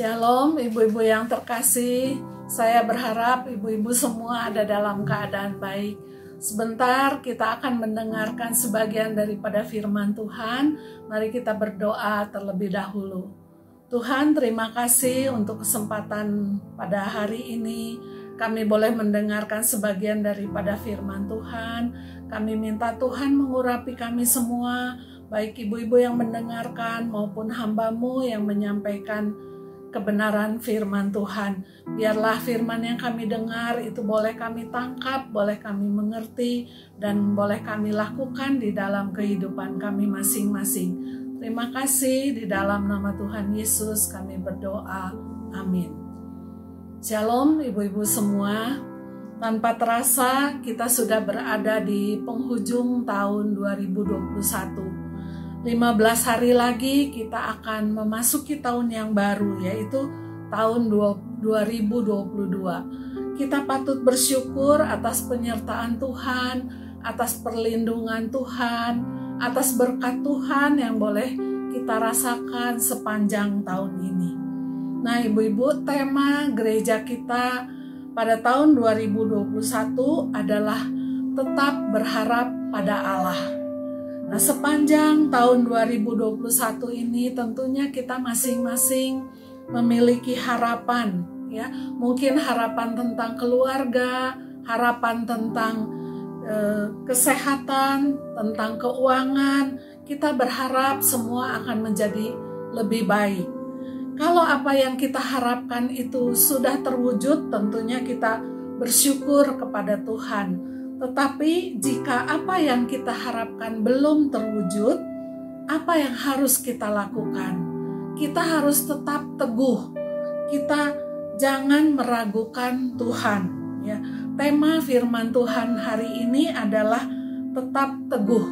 Shalom ibu-ibu yang terkasih, saya berharap ibu-ibu semua ada dalam keadaan baik. Sebentar kita akan mendengarkan sebagian daripada firman Tuhan. Mari kita berdoa terlebih dahulu. Tuhan, terima kasih untuk kesempatan pada hari ini. Kami boleh mendengarkan sebagian daripada firman Tuhan. Kami minta Tuhan mengurapi kami semua, baik ibu-ibu yang mendengarkan maupun hamba-Mu yang menyampaikan kebenaran firman Tuhan. Biarlah firman yang kami dengar itu boleh kami tangkap, boleh kami mengerti, dan boleh kami lakukan di dalam kehidupan kami masing-masing. Terima kasih, di dalam nama Tuhan Yesus kami berdoa. Amin. Shalom ibu-ibu semua. Tanpa terasa kita sudah berada di penghujung tahun 2021. 15 hari lagi kita akan memasuki tahun yang baru, yaitu tahun 2022. Kita patut bersyukur atas penyertaan Tuhan, atas perlindungan Tuhan, atas berkat Tuhan yang boleh kita rasakan sepanjang tahun ini. Nah ibu-ibu, tema gereja kita pada tahun 2021 adalah tetap berharap pada Allah. Nah, sepanjang tahun 2021 ini tentunya kita masing-masing memiliki harapan, ya. Mungkin harapan tentang keluarga, harapan tentang kesehatan, tentang keuangan. Kita berharap semua akan menjadi lebih baik. Kalau apa yang kita harapkan itu sudah terwujud, tentunya kita bersyukur kepada Tuhan. Tetapi jika apa yang kita harapkan belum terwujud, apa yang harus kita lakukan? Kita harus tetap teguh. Kita jangan meragukan Tuhan. Ya, tema firman Tuhan hari ini adalah tetap teguh.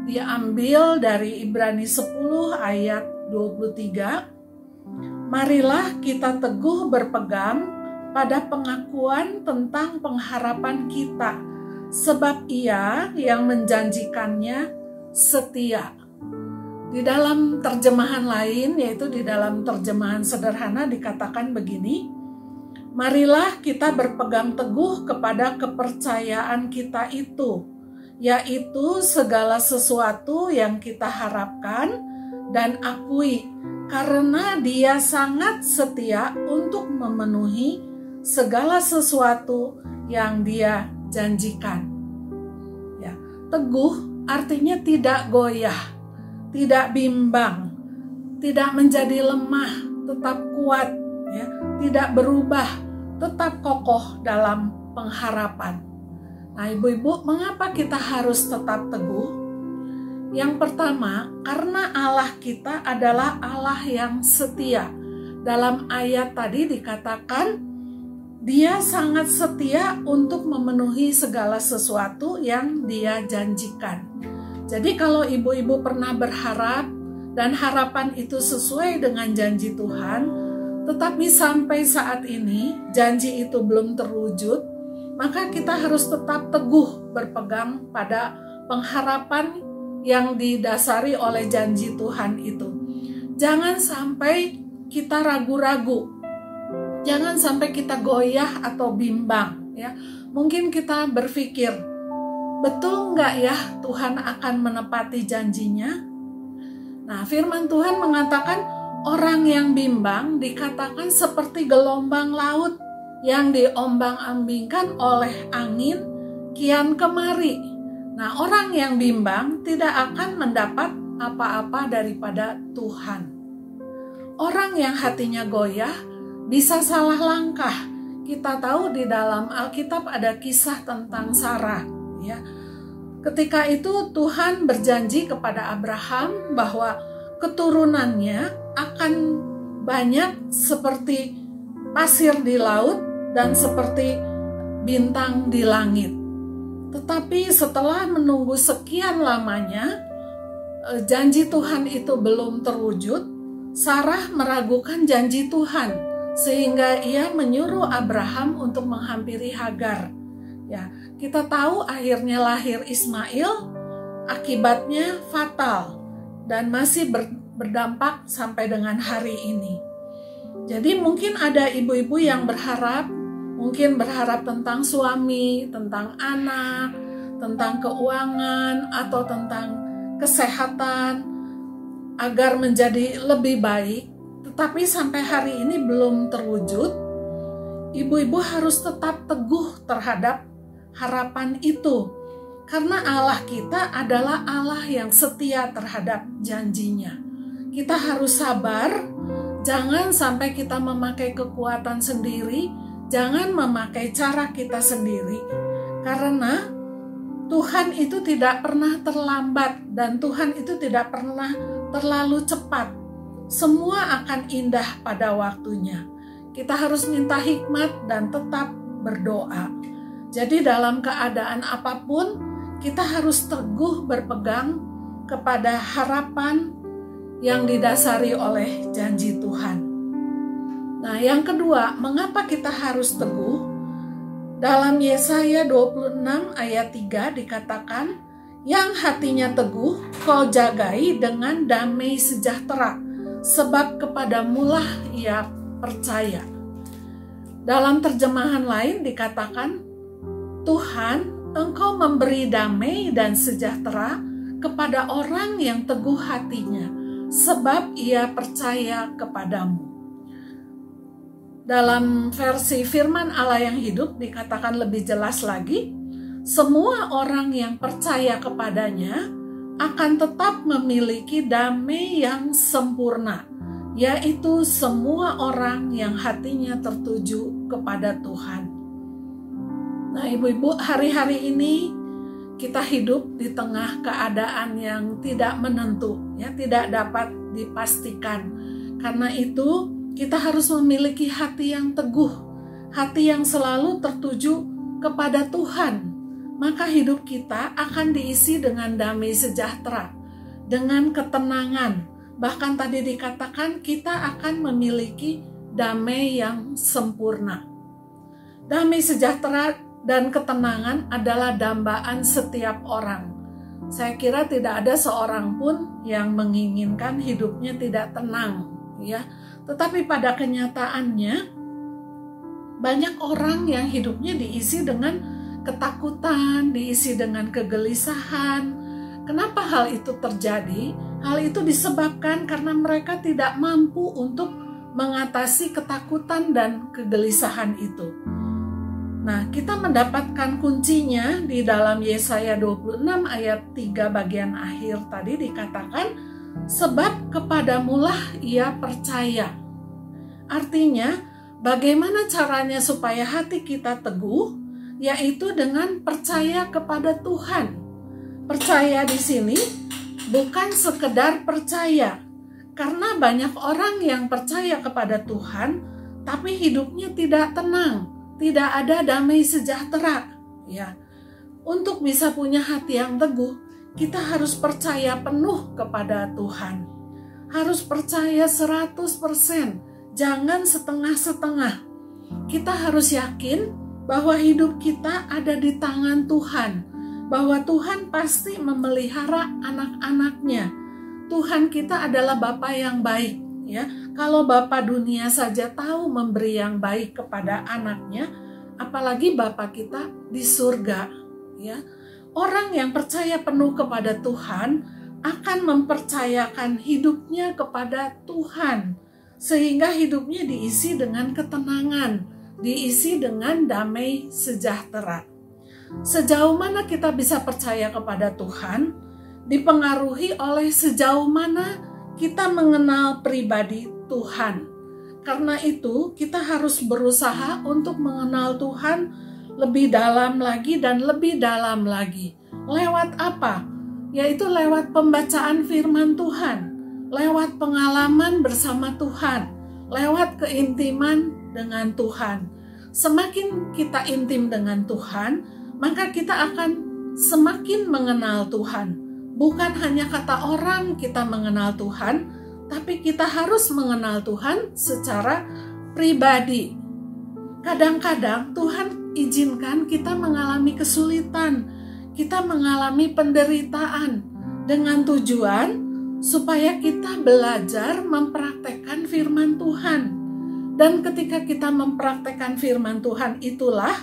Diambil dari Ibrani 10 ayat 23. Marilah kita teguh berpegang pada pengakuan tentang pengharapan kita, sebab Ia yang menjanjikannya setia. Di dalam terjemahan lain, yaitu di dalam terjemahan sederhana dikatakan begini, marilah kita berpegang teguh kepada kepercayaan kita itu, yaitu segala sesuatu yang kita harapkan dan akui, karena Dia sangat setia untuk memenuhi segala sesuatu yang Dia janjikan. Ya, teguh artinya tidak goyah, tidak bimbang, tidak menjadi lemah, tetap kuat, ya, tidak berubah, tetap kokoh dalam pengharapan. Nah, ibu-ibu, mengapa kita harus tetap teguh? Yang pertama, karena Allah kita adalah Allah yang setia. Dalam ayat tadi dikatakan, Dia sangat setia untuk memenuhi segala sesuatu yang Dia janjikan. Jadi kalau ibu-ibu pernah berharap dan harapan itu sesuai dengan janji Tuhan, tetapi sampai saat ini janji itu belum terwujud, maka kita harus tetap teguh berpegang pada pengharapan yang didasari oleh janji Tuhan itu. Jangan sampai kita ragu-ragu. Jangan sampai kita goyah atau bimbang, ya. Mungkin kita berpikir, betul nggak ya Tuhan akan menepati janjinya? Nah, firman Tuhan mengatakan orang yang bimbang dikatakan seperti gelombang laut yang diombang-ambingkan oleh angin kian kemari. Nah, orang yang bimbang tidak akan mendapat apa-apa daripada Tuhan. Orang yang hatinya goyah bisa salah langkah. Kita tahu di dalam Alkitab ada kisah tentang Sarah, ya. Ketika itu Tuhan berjanji kepada Abraham bahwa keturunannya akan banyak seperti pasir di laut dan seperti bintang di langit. Tetapi setelah menunggu sekian lamanya, janji Tuhan itu belum terwujud. Sarah meragukan janji Tuhan, sehingga ia menyuruh Abraham untuk menghampiri Hagar. Ya, kita tahu akhirnya lahir Ismail, akibatnya fatal dan masih berdampak sampai dengan hari ini. Jadi mungkin ada ibu-ibu yang berharap, mungkin berharap tentang suami, tentang anak, tentang keuangan, atau tentang kesehatan, agar menjadi lebih baik, tetapi sampai hari ini belum terwujud. Ibu-ibu harus tetap teguh terhadap harapan itu, karena Allah kita adalah Allah yang setia terhadap janjinya. Kita harus sabar. Jangan sampai kita memakai kekuatan sendiri, jangan memakai cara kita sendiri. Karena Tuhan itu tidak pernah terlambat dan Tuhan itu tidak pernah terlalu cepat. Semua akan indah pada waktunya. Kita harus minta hikmat dan tetap berdoa. Jadi dalam keadaan apapun, kita harus teguh berpegang kepada harapan yang didasari oleh janji Tuhan. Nah, yang kedua, mengapa kita harus teguh? Dalam Yesaya 26 ayat 3 dikatakan, yang hatinya teguh, kau jagai dengan damai sejahtera, sebab kepadamulah ia percaya. Dalam terjemahan lain dikatakan, Tuhan, engkau memberi damai dan sejahtera kepada orang yang teguh hatinya, sebab ia percaya kepadamu. Dalam versi firman Allah yang hidup dikatakan lebih jelas lagi, semua orang yang percaya kepadanya akan tetap memiliki damai yang sempurna, yaitu semua orang yang hatinya tertuju kepada Tuhan. Nah, ibu-ibu, hari-hari ini kita hidup di tengah keadaan yang tidak menentu, ya, tidak dapat dipastikan. Karena itu, kita harus memiliki hati yang teguh, hati yang selalu tertuju kepada Tuhan. Maka hidup kita akan diisi dengan damai sejahtera, dengan ketenangan. Bahkan tadi dikatakan kita akan memiliki damai yang sempurna. Damai sejahtera dan ketenangan adalah dambaan setiap orang. Saya kira tidak ada seorang pun yang menginginkan hidupnya tidak tenang, ya. Tetapi pada kenyataannya banyak orang yang hidupnya diisi dengan ketakutan, diisi dengan kegelisahan. Kenapa hal itu terjadi? Hal itu disebabkan karena mereka tidak mampu untuk mengatasi ketakutan dan kegelisahan itu. Nah, kita mendapatkan kuncinya di dalam Yesaya 26 ayat 3 bagian akhir tadi dikatakan, sebab kepadamulah ia percaya. Artinya, bagaimana caranya supaya hati kita teguh? Yaitu dengan percaya kepada Tuhan. Percaya di sini bukan sekedar percaya, karena banyak orang yang percaya kepada Tuhan, tapi hidupnya tidak tenang. Tidak ada damai sejahtera, ya. Untuk bisa punya hati yang teguh, kita harus percaya penuh kepada Tuhan. Harus percaya 100%, jangan setengah-setengah. Kita harus yakin bahwa hidup kita ada di tangan Tuhan, bahwa Tuhan pasti memelihara anak-anaknya. Tuhan kita adalah Bapa yang baik. Ya, kalau Bapa dunia saja tahu memberi yang baik kepada anaknya, apalagi Bapa kita di surga. Ya, orang yang percaya penuh kepada Tuhan akan mempercayakan hidupnya kepada Tuhan, sehingga hidupnya diisi dengan ketenangan, diisi dengan damai sejahtera. Sejauh mana kita bisa percaya kepada Tuhan, dipengaruhi oleh sejauh mana kita mengenal pribadi Tuhan. Karena itu, kita harus berusaha untuk mengenal Tuhan lebih dalam lagi dan lebih dalam lagi. Lewat apa? Yaitu lewat pembacaan firman Tuhan, lewat pengalaman bersama Tuhan, lewat keintiman dengan Tuhan. Semakin kita intim dengan Tuhan, maka kita akan semakin mengenal Tuhan. Bukan hanya kata orang kita mengenal Tuhan, tapi kita harus mengenal Tuhan secara pribadi. Kadang-kadang Tuhan izinkan kita mengalami kesulitan, kita mengalami penderitaan dengan tujuan supaya kita belajar mempraktekkan firman Tuhan. Dan ketika kita mempraktekkan firman Tuhan itulah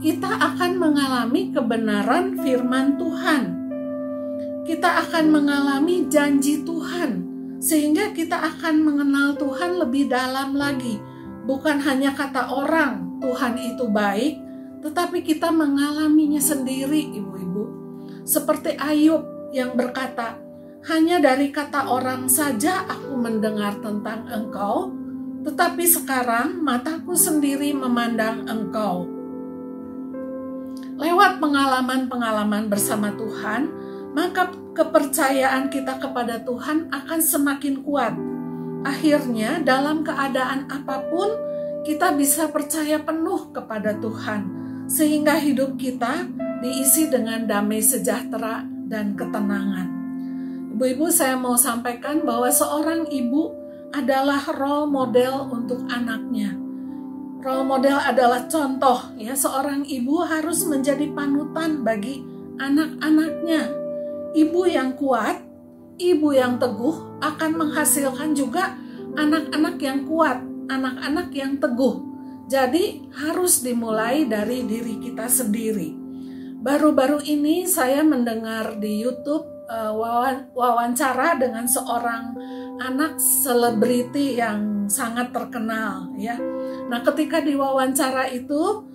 kita akan mengalami kebenaran firman Tuhan. Kita akan mengalami janji Tuhan, sehingga kita akan mengenal Tuhan lebih dalam lagi. Bukan hanya kata orang Tuhan itu baik, tetapi kita mengalaminya sendiri, ibu-ibu. Seperti Ayub yang berkata, hanya dari kata orang saja aku mendengar tentang Engkau, tetapi sekarang mataku sendiri memandang Engkau. Lewat pengalaman-pengalaman bersama Tuhan, maka kepercayaan kita kepada Tuhan akan semakin kuat. Akhirnya dalam keadaan apapun kita bisa percaya penuh kepada Tuhan, sehingga hidup kita diisi dengan damai sejahtera dan ketenangan. Ibu-ibu, saya mau sampaikan bahwa seorang ibu adalah role model untuk anaknya. Role model adalah contoh, ya, seorang ibu harus menjadi panutan bagi anak-anaknya. Ibu yang kuat, ibu yang teguh akan menghasilkan juga anak-anak yang kuat, anak-anak yang teguh. Jadi harus dimulai dari diri kita sendiri. Baru-baru ini saya mendengar di YouTube wawancara dengan seorang anak selebriti yang sangat terkenal, ya. Nah, ketika diwawancara itu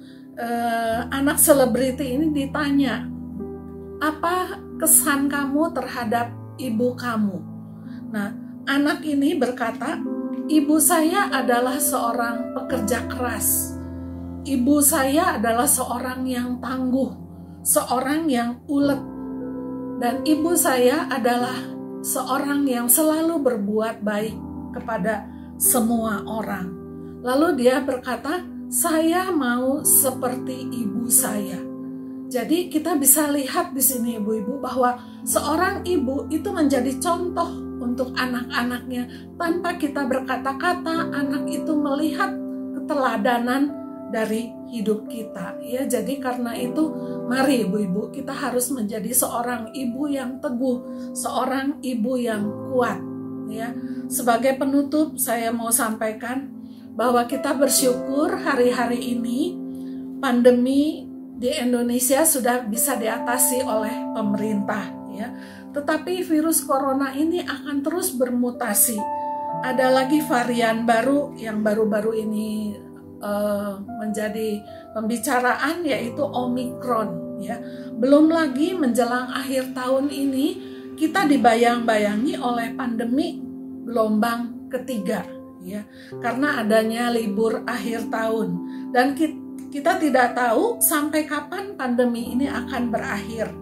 anak selebriti ini ditanya, apa kesan kamu terhadap ibu kamu? Nah, anak ini berkata, ibu saya adalah seorang pekerja keras. Ibu saya adalah seorang yang tangguh, seorang yang ulet. Dan ibu saya adalah seorang yang selalu berbuat baik kepada semua orang. Lalu dia berkata, saya mau seperti ibu saya. Jadi kita bisa lihat di sini, ibu-ibu, bahwa seorang ibu itu menjadi contoh untuk anak-anaknya. Tanpa kita berkata-kata, anak itu melihat keteladanan dari hidup kita, ya. Jadi karena itu mari ibu-ibu, kita harus menjadi seorang ibu yang teguh, seorang ibu yang kuat, ya. Sebagai penutup saya mau sampaikan bahwa kita bersyukur hari-hari ini pandemi di Indonesia sudah bisa diatasi oleh pemerintah, ya. Tetapi virus corona ini akan terus bermutasi. Ada lagi varian baru yang baru-baru ini menjadi pembicaraan, yaitu Omikron, ya. Belum lagi menjelang akhir tahun ini kita dibayang-bayangi oleh pandemi gelombang ketiga, ya, karena adanya libur akhir tahun dan kita tidak tahu sampai kapan pandemi ini akan berakhir.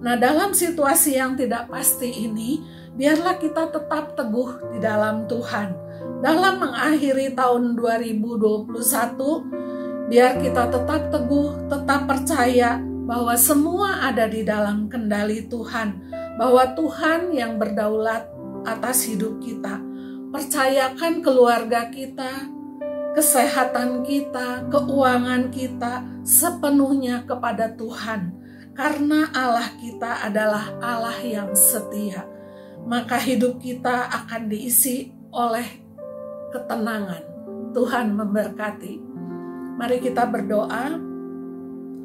Nah, dalam situasi yang tidak pasti ini, biarlah kita tetap teguh di dalam Tuhan. Dalam mengakhiri tahun 2021, biar kita tetap teguh, tetap percaya bahwa semua ada di dalam kendali Tuhan, bahwa Tuhan yang berdaulat atas hidup kita. Percayakan keluarga kita, kesehatan kita, keuangan kita sepenuhnya kepada Tuhan, karena Allah kita adalah Allah yang setia. Maka hidup kita akan diisi oleh ketenangan. Tuhan memberkati. Mari kita berdoa.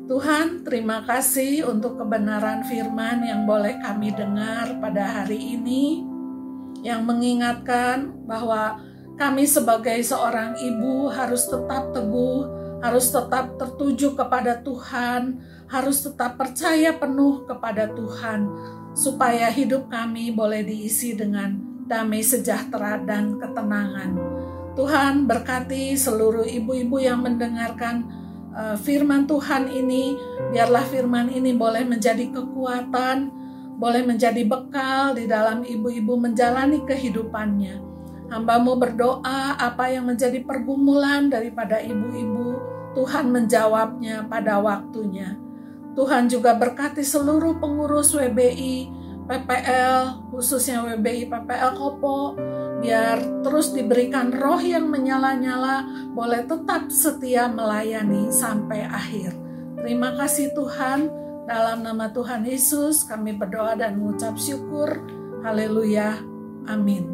Tuhan, terima kasih untuk kebenaran firman yang boleh kami dengar pada hari ini, yang mengingatkan bahwa kami sebagai seorang ibu harus tetap teguh, harus tetap tertuju kepada Tuhan, harus tetap percaya penuh kepada Tuhan, supaya hidup kami boleh diisi dengan damai sejahtera dan ketenangan. Tuhan berkati seluruh ibu-ibu yang mendengarkan firman Tuhan ini. Biarlah firman ini boleh menjadi kekuatan, boleh menjadi bekal di dalam ibu-ibu menjalani kehidupannya. Hamba-Mu berdoa apa yang menjadi pergumulan daripada ibu-ibu, Tuhan menjawabnya pada waktunya. Tuhan juga berkati seluruh pengurus WBI, PPL, khususnya WBI PPL Kopo, biar terus diberikan roh yang menyala-nyala, boleh tetap setia melayani sampai akhir. Terima kasih Tuhan, dalam nama Tuhan Yesus kami berdoa dan mengucap syukur. Haleluya, amin.